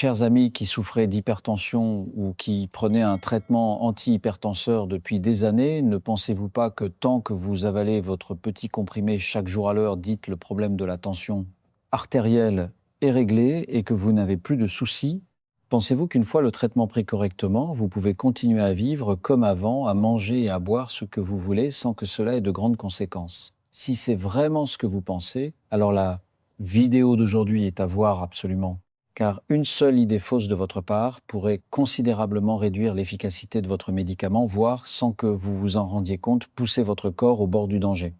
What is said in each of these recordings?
Chers amis qui souffraient d'hypertension ou qui prenaient un traitement anti-hypertenseur depuis des années, ne pensez-vous pas que tant que vous avalez votre petit comprimé chaque jour à l'heure, dites le problème de la tension artérielle est réglé et que vous n'avez plus de soucis? Pensez-vous qu'une fois le traitement pris correctement, vous pouvez continuer à vivre comme avant, à manger et à boire ce que vous voulez sans que cela ait de grandes conséquences? Si c'est vraiment ce que vous pensez, alors la vidéo d'aujourd'hui est à voir absolument, car une seule idée fausse de votre part pourrait considérablement réduire l'efficacité de votre médicament, voire, sans que vous vous en rendiez compte, pousser votre corps au bord du danger.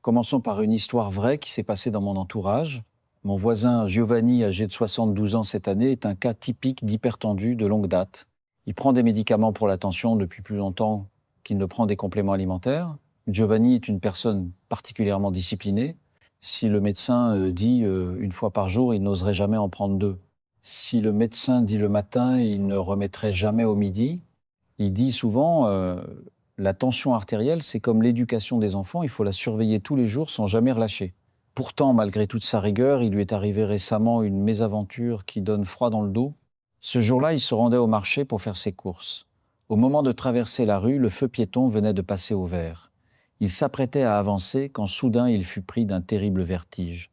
Commençons par une histoire vraie qui s'est passée dans mon entourage. Mon voisin Giovanni, âgé de 72 ans cette année, est un cas typique d'hypertendu de longue date. Il prend des médicaments pour la tension depuis plus longtemps qu'il ne prend des compléments alimentaires. Giovanni est une personne particulièrement disciplinée. Si le médecin dit une fois par jour, il n'oserait jamais en prendre deux. Si le médecin dit le matin, il ne remettrait jamais au midi. Il dit souvent, la tension artérielle, c'est comme l'éducation des enfants, il faut la surveiller tous les jours sans jamais relâcher. Pourtant, malgré toute sa rigueur, il lui est arrivé récemment une mésaventure qui donne froid dans le dos. Ce jour-là, il se rendait au marché pour faire ses courses. Au moment de traverser la rue, le feu piéton venait de passer au vert. Il s'apprêtait à avancer quand soudain il fut pris d'un terrible vertige.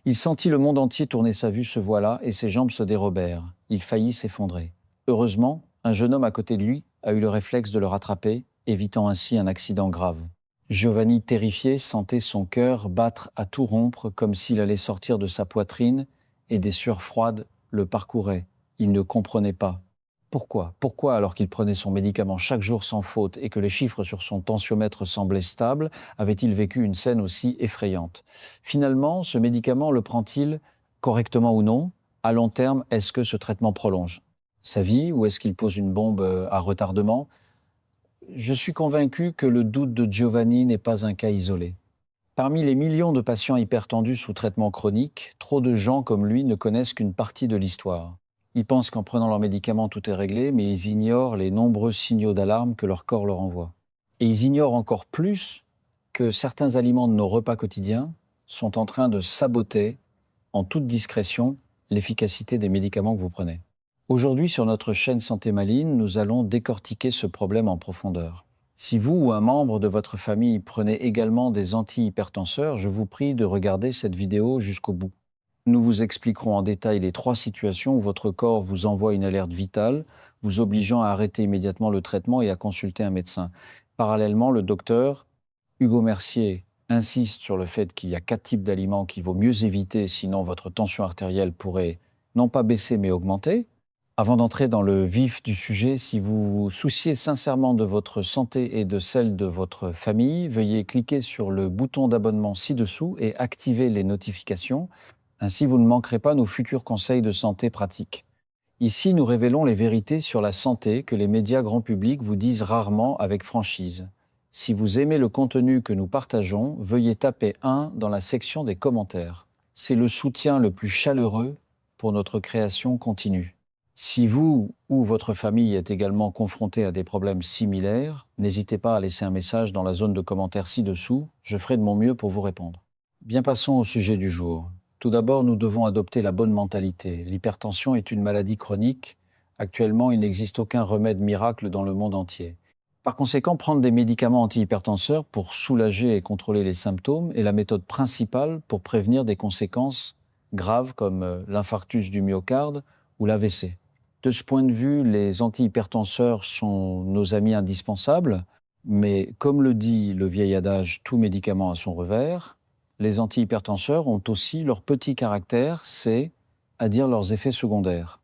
Il sentit le monde entier tourner sa vue ce voilà et ses jambes se dérobèrent. Il faillit s'effondrer. Heureusement, un jeune homme à côté de lui a eu le réflexe de le rattraper, évitant ainsi un accident grave. Giovanni, terrifié, sentait son cœur battre à tout rompre comme s'il allait sortir de sa poitrine et des sueurs froides le parcouraient. Il ne comprenait pas. Pourquoi, alors qu'il prenait son médicament chaque jour sans faute et que les chiffres sur son tensiomètre semblaient stables, avait-il vécu une scène aussi effrayante? Finalement, ce médicament le prend-il correctement ou non? À long terme, est-ce que ce traitement prolonge sa vie ou est-ce qu'il pose une bombe à retardement? Je suis convaincu que le doute de Giovanni n'est pas un cas isolé. Parmi les millions de patients hypertendus sous traitement chronique, trop de gens comme lui ne connaissent qu'une partie de l'histoire. Ils pensent qu'en prenant leurs médicaments tout est réglé, mais ils ignorent les nombreux signaux d'alarme que leur corps leur envoie. Et ils ignorent encore plus que certains aliments de nos repas quotidiens sont en train de saboter, en toute discrétion, l'efficacité des médicaments que vous prenez. Aujourd'hui, sur notre chaîne Santé Maligne, nous allons décortiquer ce problème en profondeur. Si vous ou un membre de votre famille prenez également des antihypertenseurs, je vous prie de regarder cette vidéo jusqu'au bout. Nous vous expliquerons en détail les 3 situations où votre corps vous envoie une alerte vitale, vous obligeant à arrêter immédiatement le traitement et à consulter un médecin. Parallèlement, le docteur Hugo Mercier insiste sur le fait qu'il y a 4 types d'aliments qu'il vaut mieux éviter, sinon votre tension artérielle pourrait non pas baisser mais augmenter. Avant d'entrer dans le vif du sujet, si vous vous souciez sincèrement de votre santé et de celle de votre famille, veuillez cliquer sur le bouton d'abonnement ci-dessous et activer les notifications. Ainsi, vous ne manquerez pas nos futurs conseils de santé pratiques. Ici, nous révélons les vérités sur la santé que les médias grand public vous disent rarement avec franchise. Si vous aimez le contenu que nous partageons, veuillez taper 1 dans la section des commentaires. C'est le soutien le plus chaleureux pour notre création continue. Si vous ou votre famille êtes également confronté à des problèmes similaires, n'hésitez pas à laisser un message dans la zone de commentaires ci-dessous, je ferai de mon mieux pour vous répondre. Bien, passons au sujet du jour. Tout d'abord, nous devons adopter la bonne mentalité. L'hypertension est une maladie chronique. Actuellement, il n'existe aucun remède miracle dans le monde entier. Par conséquent, prendre des médicaments antihypertenseurs pour soulager et contrôler les symptômes est la méthode principale pour prévenir des conséquences graves comme l'infarctus du myocarde ou l'AVC. De ce point de vue, les antihypertenseurs sont nos amis indispensables, mais comme le dit le vieil adage « tout médicament a son revers », les antihypertenseurs ont aussi leur petit caractère, c'est-à-dire leurs effets secondaires.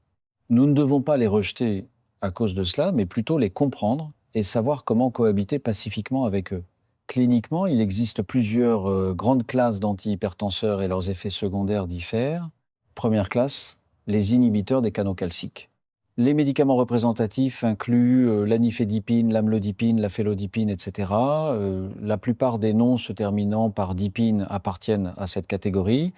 Nous ne devons pas les rejeter à cause de cela, mais plutôt les comprendre et savoir comment cohabiter pacifiquement avec eux. Cliniquement, il existe plusieurs grandes classes d'antihypertenseurs et leurs effets secondaires diffèrent. Première classe, les inhibiteurs des canaux calciques. Les médicaments représentatifs incluent l'anifédipine, l'amlodipine, la félodipine, etc. La plupart des noms se terminant par dipine appartiennent à cette catégorie.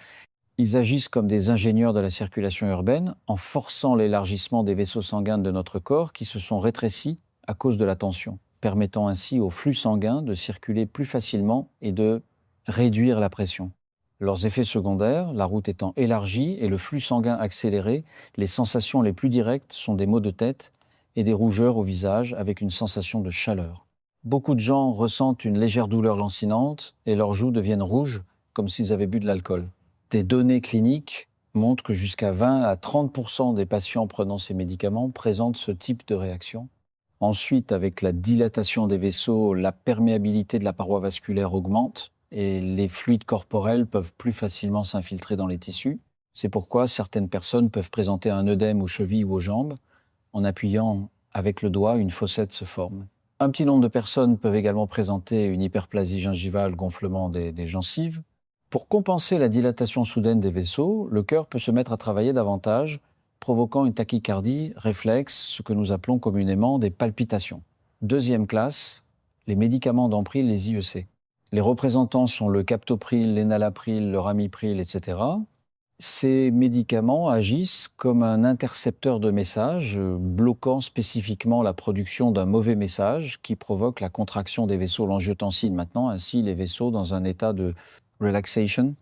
Ils agissent comme des ingénieurs de la circulation urbaine en forçant l'élargissement des vaisseaux sanguins de notre corps qui se sont rétrécis à cause de la tension, permettant ainsi au flux sanguin de circuler plus facilement et de réduire la pression. Leurs effets secondaires, la route étant élargie et le flux sanguin accéléré, les sensations les plus directes sont des maux de tête et des rougeurs au visage avec une sensation de chaleur. Beaucoup de gens ressentent une légère douleur lancinante et leurs joues deviennent rouges comme s'ils avaient bu de l'alcool. Des données cliniques montrent que jusqu'à 20 à 30% des patients prenant ces médicaments présentent ce type de réaction. Ensuite, avec la dilatation des vaisseaux, la perméabilité de la paroi vasculaire augmente et les fluides corporels peuvent plus facilement s'infiltrer dans les tissus. C'est pourquoi certaines personnes peuvent présenter un œdème aux chevilles ou aux jambes. En appuyant avec le doigt, une fossette se forme. Un petit nombre de personnes peuvent également présenter une hyperplasie gingivale, gonflement des gencives. Pour compenser la dilatation soudaine des vaisseaux, le cœur peut se mettre à travailler davantage, provoquant une tachycardie réflexe, ce que nous appelons communément des palpitations. Deuxième classe, les médicaments d'emprise, les IEC. Les représentants sont le captopril, l'énalapril, le ramipril, etc. Ces médicaments agissent comme un intercepteur de messages, bloquant spécifiquement la production d'un mauvais message qui provoque la contraction des vaisseaux, l'angiotensine maintenant, ainsi les vaisseaux dans un état de relaxation.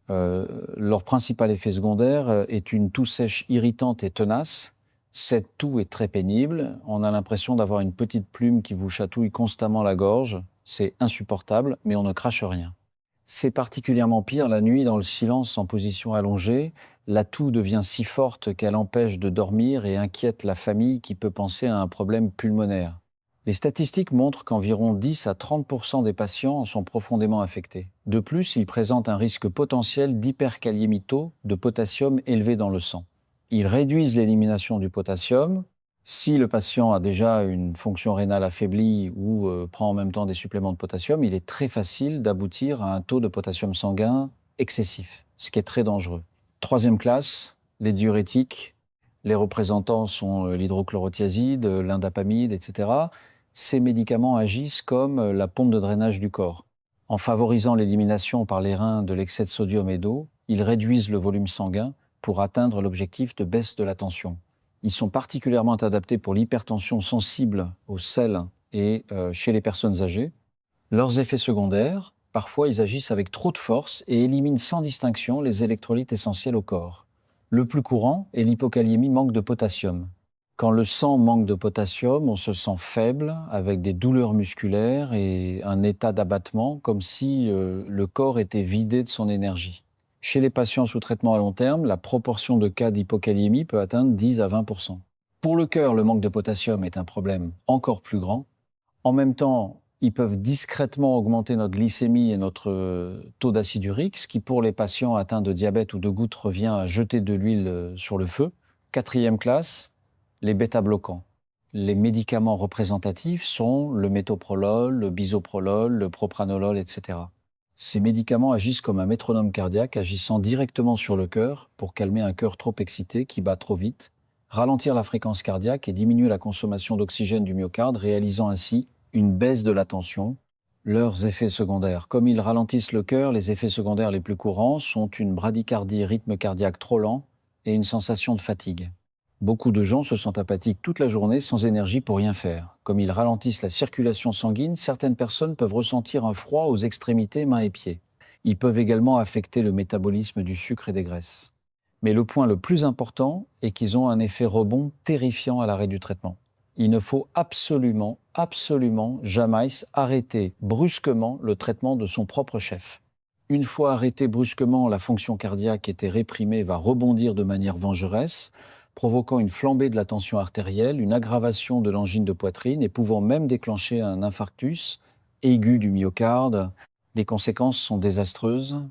Leur principal effet secondaire est une toux sèche irritante et tenace. Cette toux est très pénible. On a l'impression d'avoir une petite plume qui vous chatouille constamment la gorge. C'est insupportable, mais on ne crache rien. C'est particulièrement pire la nuit dans le silence en position allongée. La toux devient si forte qu'elle empêche de dormir et inquiète la famille qui peut penser à un problème pulmonaire. Les statistiques montrent qu'environ 10 à 30% des patients en sont profondément affectés. De plus, ils présentent un risque potentiel d'hyperkaliémie de potassium élevé dans le sang. Ils réduisent l'élimination du potassium. Si le patient a déjà une fonction rénale affaiblie ou prend en même temps des suppléments de potassium, il est très facile d'aboutir à un taux de potassium sanguin excessif, ce qui est très dangereux. Troisième classe, les diurétiques. Les représentants sont l'hydrochlorothiazide, l'indapamide, etc. Ces médicaments agissent comme la pompe de drainage du corps. En favorisant l'élimination par les reins de l'excès de sodium et d'eau, ils réduisent le volume sanguin pour atteindre l'objectif de baisse de la tension. Ils sont particulièrement adaptés pour l'hypertension sensible au sel et chez les personnes âgées. Leurs effets secondaires, parfois ils agissent avec trop de force et éliminent sans distinction les électrolytes essentiels au corps. Le plus courant est l'hypokaliémie manque de potassium. Quand le sang manque de potassium, on se sent faible, avec des douleurs musculaires et un état d'abattement, comme si le corps était vidé de son énergie. Chez les patients sous traitement à long terme, la proportion de cas d'hypokaliémie peut atteindre 10 à 20%. Pour le cœur, le manque de potassium est un problème encore plus grand. En même temps, ils peuvent discrètement augmenter notre glycémie et notre taux d'acide urique, ce qui pour les patients atteints de diabète ou de goutte revient à jeter de l'huile sur le feu. Quatrième classe, les bêta-bloquants. Les médicaments représentatifs sont le métoprolol, le bisoprolol, le propranolol, etc. Ces médicaments agissent comme un métronome cardiaque, agissant directement sur le cœur pour calmer un cœur trop excité qui bat trop vite, ralentir la fréquence cardiaque et diminuer la consommation d'oxygène du myocarde, réalisant ainsi une baisse de la tension. Leurs effets secondaires. Comme ils ralentissent le cœur, les effets secondaires les plus courants sont une bradycardie, rythme cardiaque trop lent et une sensation de fatigue. Beaucoup de gens se sentent apathiques toute la journée sans énergie pour rien faire. Comme ils ralentissent la circulation sanguine, certaines personnes peuvent ressentir un froid aux extrémités, mains et pieds. Ils peuvent également affecter le métabolisme du sucre et des graisses. Mais le point le plus important est qu'ils ont un effet rebond terrifiant à l'arrêt du traitement. Il ne faut absolument jamais arrêter brusquement le traitement de son propre chef. Une fois arrêtée brusquement, la fonction cardiaque qui était réprimée va rebondir de manière vengeresse, provoquant une flambée de la tension artérielle, une aggravation de l'angine de poitrine et pouvant même déclencher un infarctus aigu du myocarde. Les conséquences sont désastreuses.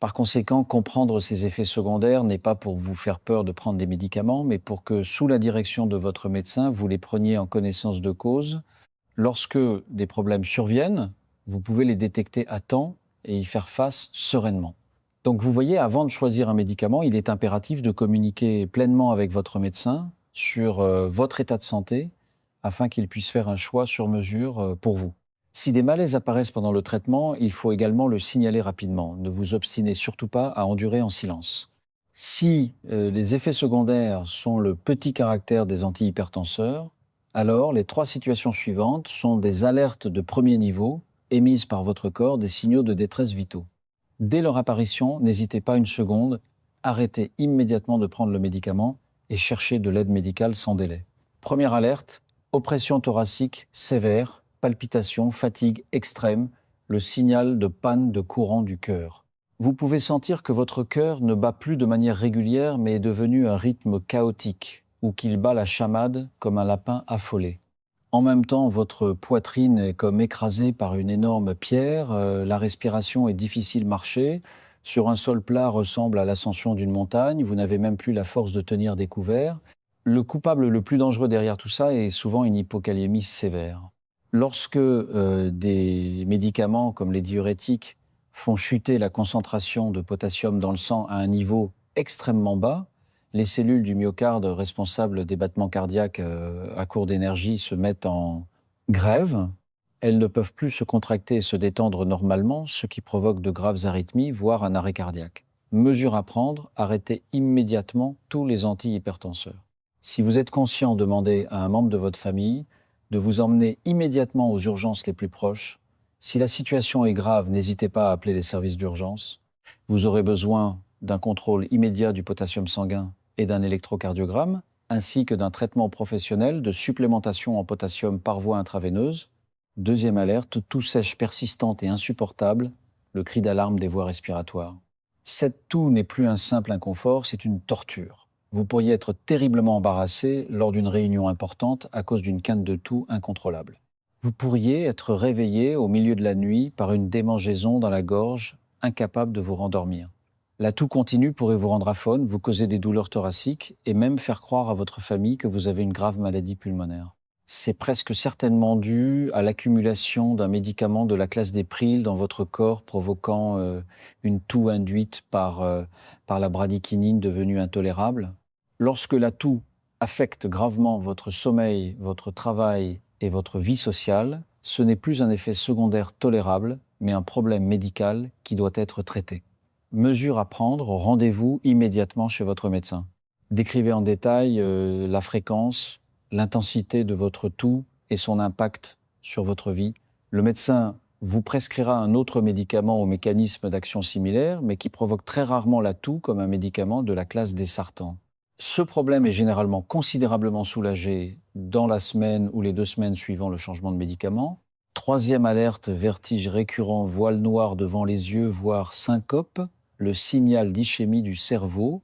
Par conséquent, comprendre ces effets secondaires n'est pas pour vous faire peur de prendre des médicaments, mais pour que, sous la direction de votre médecin, vous les preniez en connaissance de cause. Lorsque des problèmes surviennent, vous pouvez les détecter à temps et y faire face sereinement. Donc vous voyez, avant de choisir un médicament, il est impératif de communiquer pleinement avec votre médecin sur votre état de santé afin qu'il puisse faire un choix sur mesure pour vous. Si des malaises apparaissent pendant le traitement, il faut également le signaler rapidement. Ne vous obstinez surtout pas à endurer en silence. Si les effets secondaires sont le petit caractère des antihypertenseurs, alors les 3 situations suivantes sont des alertes de premier niveau émises par votre corps, des signaux de détresse vitaux. Dès leur apparition, n'hésitez pas une seconde, arrêtez immédiatement de prendre le médicament et cherchez de l'aide médicale sans délai. Première alerte, oppression thoracique sévère, palpitations, fatigue extrême, le signal de panne de courant du cœur. Vous pouvez sentir que votre cœur ne bat plus de manière régulière mais est devenu un rythme chaotique ou qu'il bat la chamade comme un lapin affolé. En même temps, votre poitrine est comme écrasée par une énorme pierre, la respiration est difficile marcher, sur un sol plat ressemble à l'ascension d'une montagne, vous n'avez même plus la force de tenir des couverts. Le coupable le plus dangereux derrière tout ça est souvent une hypokaliémie sévère. Lorsque des médicaments comme les diurétiques font chuter la concentration de potassium dans le sang à un niveau extrêmement bas, les cellules du myocarde responsables des battements cardiaques à court d'énergie se mettent en grève. Elles ne peuvent plus se contracter et se détendre normalement, ce qui provoque de graves arythmies, voire un arrêt cardiaque. Mesure à prendre, arrêtez immédiatement tous les antihypertenseurs. Si vous êtes conscient, demandez à un membre de votre famille de vous emmener immédiatement aux urgences les plus proches. Si la situation est grave, n'hésitez pas à appeler les services d'urgence. Vous aurez besoin d'un contrôle immédiat du potassium sanguin et d'un électrocardiogramme, ainsi que d'un traitement professionnel de supplémentation en potassium par voie intraveineuse. Deuxième alerte, toux sèche persistante et insupportable, le cri d'alarme des voies respiratoires. Cette toux n'est plus un simple inconfort, c'est une torture. Vous pourriez être terriblement embarrassé lors d'une réunion importante à cause d'une quinte de toux incontrôlable. Vous pourriez être réveillé au milieu de la nuit par une démangeaison dans la gorge, incapable de vous rendormir. La toux continue pourrait vous rendre aphone, vous causer des douleurs thoraciques et même faire croire à votre famille que vous avez une grave maladie pulmonaire. C'est presque certainement dû à l'accumulation d'un médicament de la classe des priles dans votre corps, provoquant une toux induite par la bradykinin devenue intolérable. Lorsque la toux affecte gravement votre sommeil, votre travail et votre vie sociale, ce n'est plus un effet secondaire tolérable, mais un problème médical qui doit être traité. Mesure à prendre, rendez-vous immédiatement chez votre médecin. Décrivez en détail la fréquence, l'intensité de votre toux et son impact sur votre vie. Le médecin vous prescrira un autre médicament au mécanisme d'action similaire, mais qui provoque très rarement la toux comme un médicament de la classe des sartans. Ce problème est généralement considérablement soulagé dans la semaine ou les 2 semaines suivant le changement de médicament. Troisième alerte, vertige récurrent, voile noir devant les yeux, voire syncope, le signal d'ischémie du cerveau.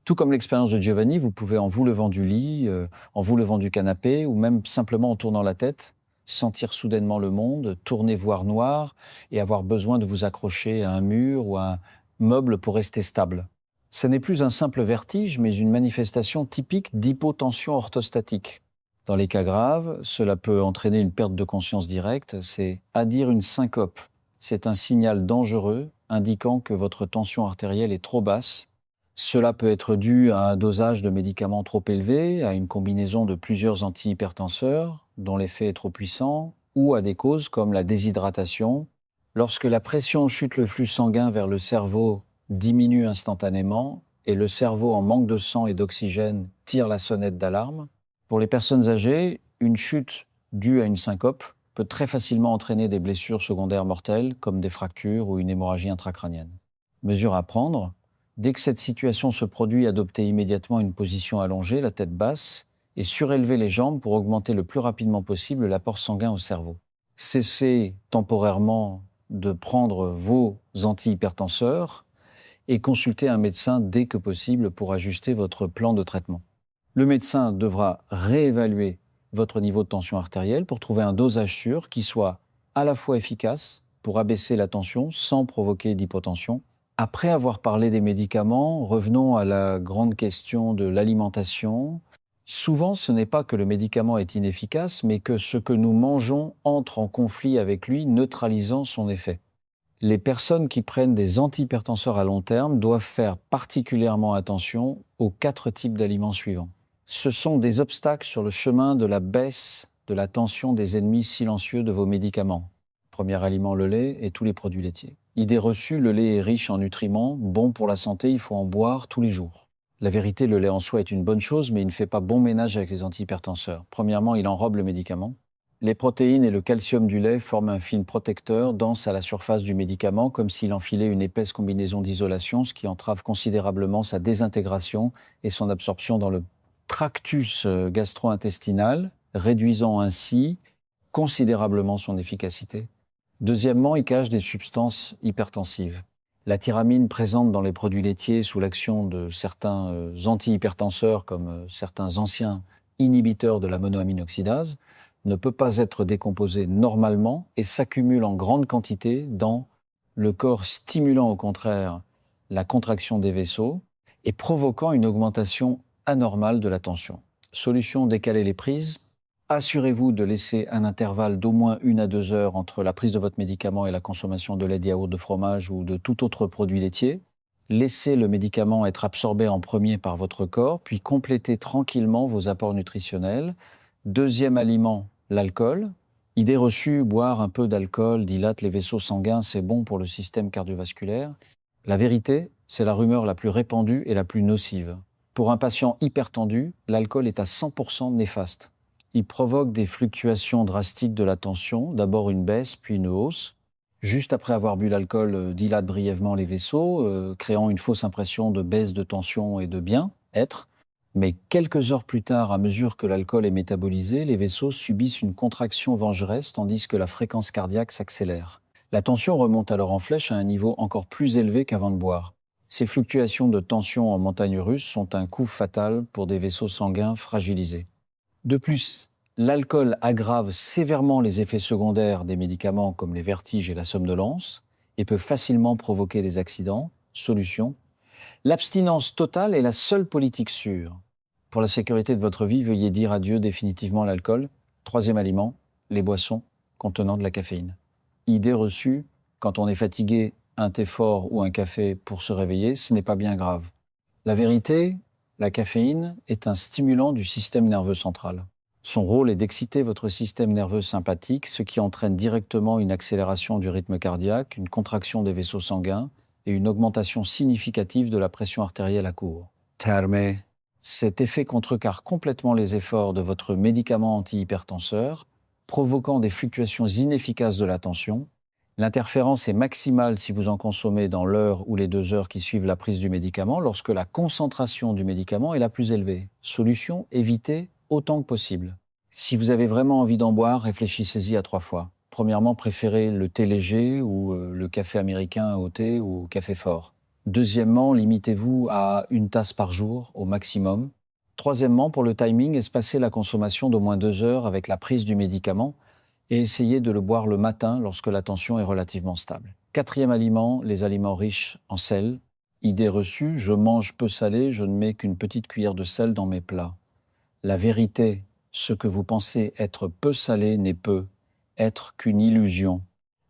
Tout comme l'expérience de Giovanni, vous pouvez, en vous levant du lit, en vous levant du canapé, ou même simplement en tournant la tête, sentir soudainement le monde, tourner voir noir et avoir besoin de vous accrocher à un mur ou à un meuble pour rester stable. Ce n'est plus un simple vertige, mais une manifestation typique d'hypotension orthostatique. Dans les cas graves, cela peut entraîner une perte de conscience directe, c'est à dire une syncope. C'est un signal dangereux indiquant que votre tension artérielle est trop basse. Cela peut être dû à un dosage de médicaments trop élevé, à une combinaison de plusieurs antihypertenseurs dont l'effet est trop puissant, ou à des causes comme la déshydratation. Lorsque la pression chute, le flux sanguin vers le cerveau diminue instantanément et le cerveau en manque de sang et d'oxygène tire la sonnette d'alarme. Pour les personnes âgées, une chute due à une syncope peut très facilement entraîner des blessures secondaires mortelles comme des fractures ou une hémorragie intracrânienne. Mesure à prendre. Dès que cette situation se produit, adoptez immédiatement une position allongée, la tête basse, et surélevez les jambes pour augmenter le plus rapidement possible l'apport sanguin au cerveau. Cessez temporairement de prendre vos antihypertenseurs et consultez un médecin dès que possible pour ajuster votre plan de traitement. Le médecin devra réévaluer votre niveau de tension artérielle pour trouver un dosage sûr qui soit à la fois efficace pour abaisser la tension sans provoquer d'hypotension. Après avoir parlé des médicaments, revenons à la grande question de l'alimentation. Souvent, ce n'est pas que le médicament est inefficace, mais que ce que nous mangeons entre en conflit avec lui, neutralisant son effet. Les personnes qui prennent des antihypertenseurs à long terme doivent faire particulièrement attention aux 4 types d'aliments suivants. Ce sont des obstacles sur le chemin de la baisse de la tension des ennemis silencieux de vos médicaments. Premier aliment, le lait et tous les produits laitiers. Idée reçue, le lait est riche en nutriments, bon pour la santé, il faut en boire tous les jours. La vérité, le lait en soi est une bonne chose, mais il ne fait pas bon ménage avec les antihypertenseurs. Premièrement, il enrobe le médicament. Les protéines et le calcium du lait forment un film protecteur dense à la surface du médicament, comme s'il enfilait une épaisse combinaison d'isolation, ce qui entrave considérablement sa désintégration et son absorption dans le tractus gastro-intestinal, réduisant ainsi considérablement son efficacité. Deuxièmement, il cache des substances hypertensives. La tyramine présente dans les produits laitiers sous l'action de certains antihypertenseurs comme certains anciens inhibiteurs de la monoaminoxydase ne peut pas être décomposée normalement et s'accumule en grande quantité dans le corps, stimulant au contraire la contraction des vaisseaux et provoquant une augmentation anormale de la tension. Solution: décaler les prises. Assurez-vous de laisser un intervalle d'au moins 1 à 2 heures entre la prise de votre médicament et la consommation de lait, de yaourt, de fromage ou de tout autre produit laitier. Laissez le médicament être absorbé en premier par votre corps, puis complétez tranquillement vos apports nutritionnels. Deuxième aliment, l'alcool. Idée reçue: boire un peu d'alcool dilate les vaisseaux sanguins, c'est bon pour le système cardiovasculaire. La vérité, c'est la rumeur la plus répandue et la plus nocive. Pour un patient hypertendu, l'alcool est à 100% néfaste. Il provoque des fluctuations drastiques de la tension, d'abord une baisse, puis une hausse. Juste après avoir bu l'alcool, dilate brièvement les vaisseaux, créant une fausse impression de baisse de tension et de bien-être. Mais quelques heures plus tard, à mesure que l'alcool est métabolisé, les vaisseaux subissent une contraction vengeresse tandis que la fréquence cardiaque s'accélère. La tension remonte alors en flèche à un niveau encore plus élevé qu'avant de boire. Ces fluctuations de tension en montagne russe sont un coup fatal pour des vaisseaux sanguins fragilisés. De plus, l'alcool aggrave sévèrement les effets secondaires des médicaments comme les vertiges et la somnolence et peut facilement provoquer des accidents. Solution: l'abstinence totale est la seule politique sûre. Pour la sécurité de votre vie, veuillez dire adieu définitivement à l'alcool. Troisième aliment, les boissons contenant de la caféine. Idée reçue: quand on est fatigué, un thé fort ou un café pour se réveiller, ce n'est pas bien grave. La vérité, la caféine est un stimulant du système nerveux central. Son rôle est d'exciter votre système nerveux sympathique, ce qui entraîne directement une accélération du rythme cardiaque, une contraction des vaisseaux sanguins et une augmentation significative de la pression artérielle à court terme. Cet effet contrecarre complètement les efforts de votre médicament antihypertenseur, provoquant des fluctuations inefficaces de la tension. L'interférence est maximale si vous en consommez dans l'heure ou les 2 heures qui suivent la prise du médicament, lorsque la concentration du médicament est la plus élevée. Solution: évitez autant que possible. Si vous avez vraiment envie d'en boire, réfléchissez-y à 3 fois. Premièrement, préférez le thé léger ou le café américain au thé ou au café fort. Deuxièmement, limitez-vous à 1 tasse par jour au maximum. Troisièmement, pour le timing, espacez la consommation d'au moins 2 heures avec la prise du médicament et essayez de le boire le matin lorsque la tension est relativement stable. Quatrième aliment, les aliments riches en sel. Idée reçue: je mange peu salé, je ne mets qu'une petite cuillère de sel dans mes plats. La vérité, ce que vous pensez être peu salé n'est peu être qu'une illusion.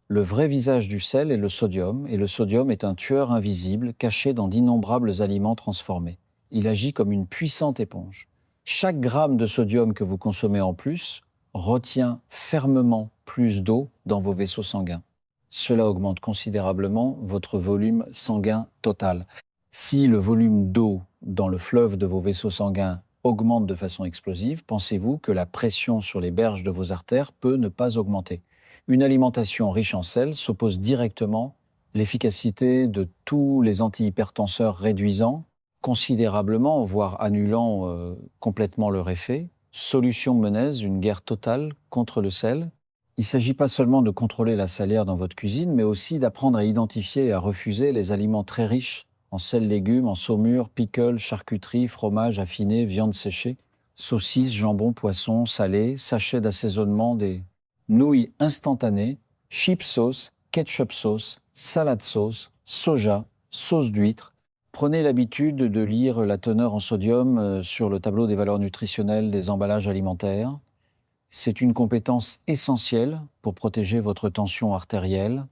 Le vrai visage du sel est le sodium, et le sodium est un tueur invisible caché dans d'innombrables aliments transformés. Il agit comme une puissante éponge. Chaque gramme de sodium que vous consommez en plus retient fermement plus d'eau dans vos vaisseaux sanguins. Cela augmente considérablement votre volume sanguin total. Si le volume d'eau dans le fleuve de vos vaisseaux sanguins augmente de façon explosive, pensez-vous que la pression sur les berges de vos artères peut ne pas augmenter? Une alimentation riche en sel s'oppose directement à l'efficacité de tous les antihypertenseurs, réduisant considérablement, voire annulant complètement leur effet. Solution menèse, une guerre totale contre le sel. Il ne s'agit pas seulement de contrôler la salière dans votre cuisine, mais aussi d'apprendre à identifier et à refuser les aliments très riches en sel, légumes, en saumure, pickles, charcuterie, fromage affiné, viande séchée, saucisses, jambon, poisson, salé, sachets d'assaisonnement, des nouilles instantanées, chip sauce, ketchup sauce, salade sauce, soja, sauce d'huître. Prenez l'habitude de lire la teneur en sodium sur le tableau des valeurs nutritionnelles des emballages alimentaires. C'est une compétence essentielle pour protéger votre tension artérielle.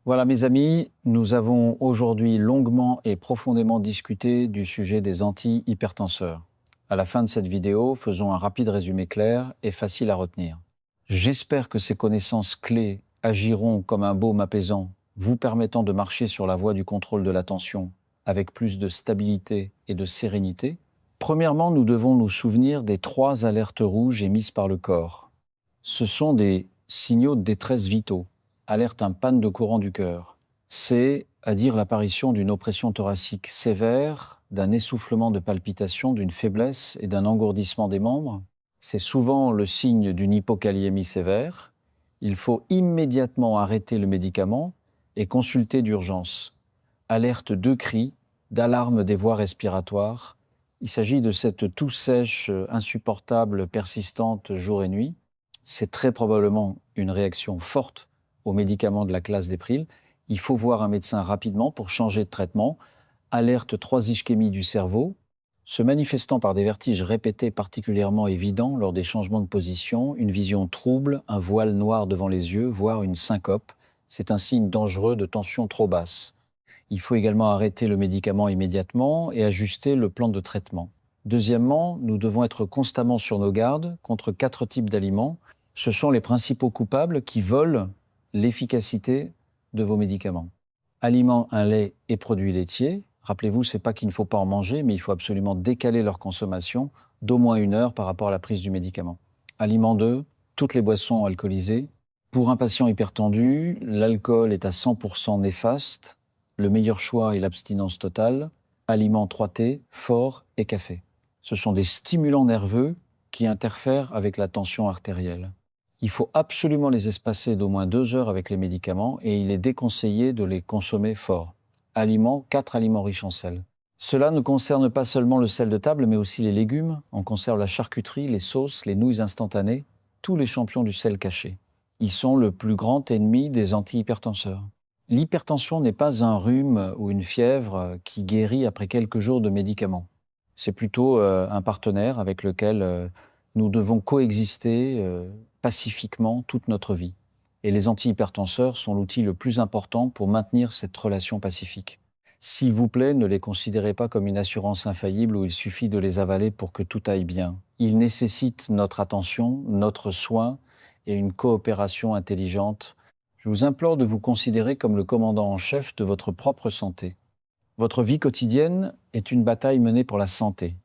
Voilà mes amis, nous avons aujourd'hui longuement et profondément discuté du sujet des antihypertenseurs. À la fin de cette vidéo, faisons un rapide résumé clair et facile à retenir. J'espère que ces connaissances clés agiront comme un baume apaisant, vous permettant de marcher sur la voie du contrôle de la tension avec plus de stabilité et de sérénité. Premièrement, nous devons nous souvenir des 3 alertes rouges émises par le corps. Ce sont des signaux de détresse vitaux. Alerte en panne de courant du cœur. C'est à dire l'apparition d'une oppression thoracique sévère, d'un essoufflement de palpitation, d'une faiblesse et d'un engourdissement des membres. C'est souvent le signe d'une hypokaliémie sévère. Il faut immédiatement arrêter le médicament et consulter d'urgence. Alerte de cris, d'alarme des voies respiratoires. Il s'agit de cette toux sèche insupportable, persistante jour et nuit. C'est très probablement une réaction forte aux médicaments de la classe des pril. Il faut voir un médecin rapidement pour changer de traitement. Alerte 3 ischémies du cerveau, se manifestant par des vertiges répétés particulièrement évidents lors des changements de position, une vision trouble, un voile noir devant les yeux, voire une syncope. C'est un signe dangereux de tension trop basse. Il faut également arrêter le médicament immédiatement et ajuster le plan de traitement. Deuxièmement, nous devons être constamment sur nos gardes contre 4 types d'aliments. Ce sont les principaux coupables qui volent l'efficacité de vos médicaments. Aliments, un lait et produits laitiers. Rappelez-vous, c'est pas qu'il ne faut pas en manger, mais il faut absolument décaler leur consommation d'au moins 1 heure par rapport à la prise du médicament. Aliment 2, toutes les boissons alcoolisées. Pour un patient hypertendu, l'alcool est à 100% néfaste. Le meilleur choix est l'abstinence totale. Aliments 3T, fort et café. Ce sont des stimulants nerveux qui interfèrent avec la tension artérielle. Il faut absolument les espacer d'au moins 2 heures avec les médicaments et il est déconseillé de les consommer fort. Aliments, 4 aliments riches en sel. Cela ne concerne pas seulement le sel de table, mais aussi les légumes. On conserve la charcuterie, les sauces, les nouilles instantanées, tous les champions du sel caché. Ils sont le plus grand ennemi des antihypertenseurs. L'hypertension n'est pas un rhume ou une fièvre qui guérit après quelques jours de médicaments. C'est plutôt un partenaire avec lequel nous devons coexister pacifiquement toute notre vie. Et les antihypertenseurs sont l'outil le plus important pour maintenir cette relation pacifique. S'il vous plaît, ne les considérez pas comme une assurance infaillible où il suffit de les avaler pour que tout aille bien. Ils nécessitent notre attention, notre soin et une coopération intelligente. Je vous implore de vous considérer comme le commandant en chef de votre propre santé. Votre vie quotidienne est une bataille menée pour la santé.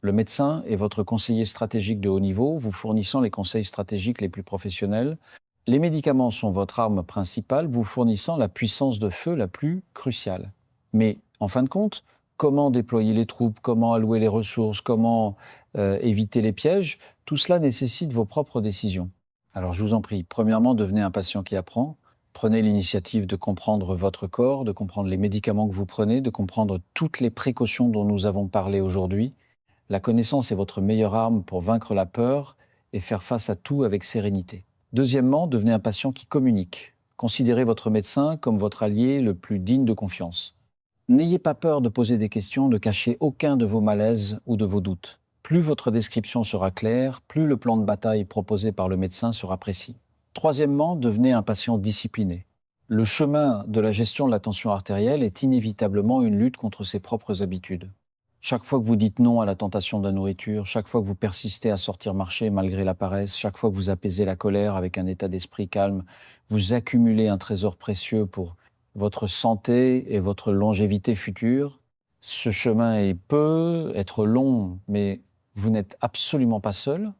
Le médecin est votre conseiller stratégique de haut niveau, vous fournissant les conseils stratégiques les plus professionnels. Les médicaments sont votre arme principale, vous fournissant la puissance de feu la plus cruciale. Mais, en fin de compte, comment déployer les troupes, comment allouer les ressources, comment éviter les pièges, tout cela nécessite vos propres décisions. Alors je vous en prie, premièrement, devenez un patient qui apprend. Prenez l'initiative de comprendre votre corps, de comprendre les médicaments que vous prenez, de comprendre toutes les précautions dont nous avons parlé aujourd'hui. La connaissance est votre meilleure arme pour vaincre la peur et faire face à tout avec sérénité. Deuxièmement, devenez un patient qui communique. Considérez votre médecin comme votre allié le plus digne de confiance. N'ayez pas peur de poser des questions, ne cachez aucun de vos malaises ou de vos doutes. Plus votre description sera claire, plus le plan de bataille proposé par le médecin sera précis. Troisièmement, devenez un patient discipliné. Le chemin de la gestion de la tension artérielle est inévitablement une lutte contre ses propres habitudes. Chaque fois que vous dites non à la tentation de la nourriture, chaque fois que vous persistez à sortir marcher malgré la paresse, chaque fois que vous apaisez la colère avec un état d'esprit calme, vous accumulez un trésor précieux pour votre santé et votre longévité future. Ce chemin peut être long, mais vous n'êtes absolument pas seul.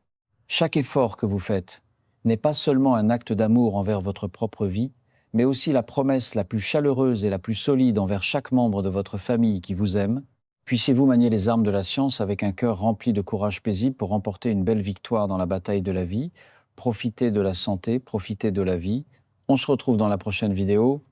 Chaque effort que vous faites n'est pas seulement un acte d'amour envers votre propre vie, mais aussi la promesse la plus chaleureuse et la plus solide envers chaque membre de votre famille qui vous aime. Puissiez-vous manier les armes de la science avec un cœur rempli de courage paisible pour remporter une belle victoire dans la bataille de la vie. Profitez de la santé, profitez de la vie. On se retrouve dans la prochaine vidéo.